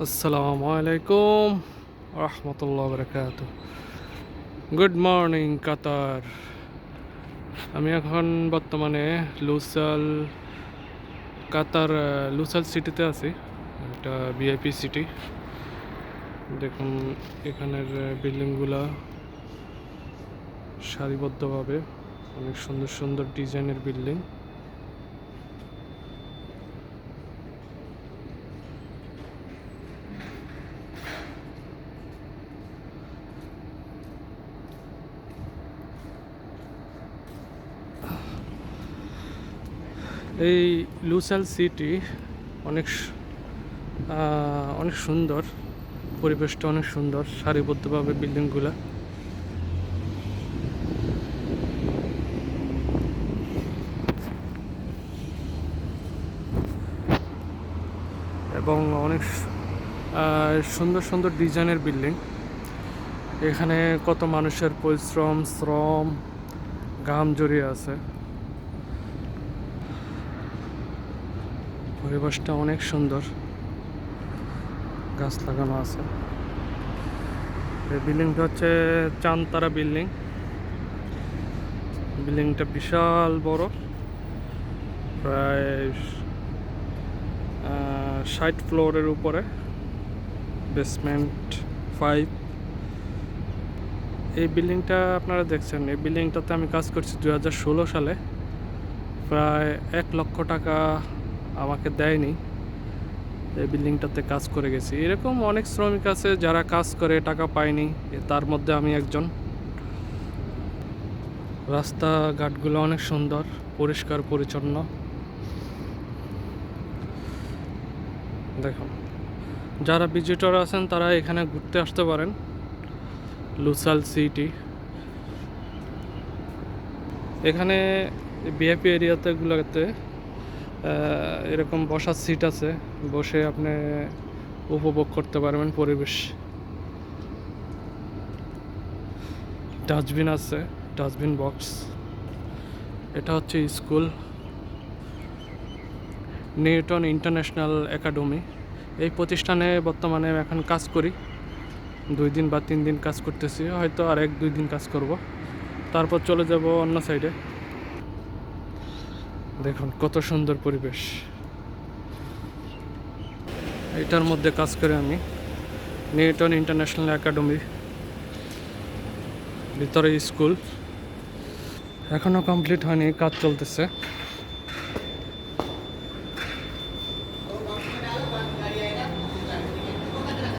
আসসালামু আলাইকুম রহমতুল্লাহ বরকাত। গুড মর্নিং কাতার। আমি এখন বর্তমানে লুসাল কাতার লুসাল সিটিতে আছি। এটা ভিআইপি সিটি। দেখুন এখানের বিল্ডিংগুলা সারিবদ্ধভাবে অনেক সুন্দর সুন্দর ডিজাইনের বিল্ডিং। এই লুসাল সিটি অনেক অনেক সুন্দর, পরিবেশটা অনেক সুন্দর, সারিবদ্ধভাবে বিল্ডিংগুলা। এবং অনেক সুন্দর সুন্দর ডিজাইনের বিল্ডিং। এখানে কত মানুষের পরিশ্রম, শ্রম, ঘাম জড়িয়ে আছে। পরিবেশটা অনেক সুন্দর, গাছ লাগানো আছে। এই বিল্ডিংটা হচ্ছে চানতারা বিল্ডিং। বিল্ডিংটা বিশাল বড়, প্রায় 60 ফ্লোরের উপরে, বেসমেন্ট 5। এই বিল্ডিংটা আপনারা দেখছেন, এই বিল্ডিংটাতে আমি কাজ করছি 2016 সালে। প্রায় 1 লক্ষ টাকা আমাকে দেয়নি। এই বিল্ডিংটাতে কাজ করে গেছি। এরকম অনেক শ্রমিক আছে যারা কাজ করে টাকা পায়নি, তার মধ্যে আমি একজন। রাস্তাঘাটগুলো অনেক সুন্দর, পরিষ্কার পরিচ্ছন্ন। দেখুন, যারা ভিজিটর আছেন তারা এখানে ঘুরতে আসতে পারেন। লুসাল সিটি, এখানে ভিআইপি এরিয়াতে গুলোতে এরকম বসার সিট আছে, বসে আপনি উপভোগ করতে পারবেন পরিবেশ। ডাস্টবিন আছে, ডাস্টবিন বক্স। এটা হচ্ছে স্কুল, নিউটন ইন্টারন্যাশনাল একাডেমি। এই প্রতিষ্ঠানে বর্তমানে এখন কাজ করি। 2 দিন বা 3 দিন কাজ করতেছি, হয়তো আর 1-2 দিন কাজ করব, তারপর চলে যাব অন্য সাইডে। দেখুন কত সুন্দর পরিবেশ। এটার মধ্যে কাজ করে আমি, নিউটন ইন্টারন্যাশনাল একাডেমি ভিতরে স্কুল। এখনও কমপ্লিট হয়নি, কাজ চলতেছে।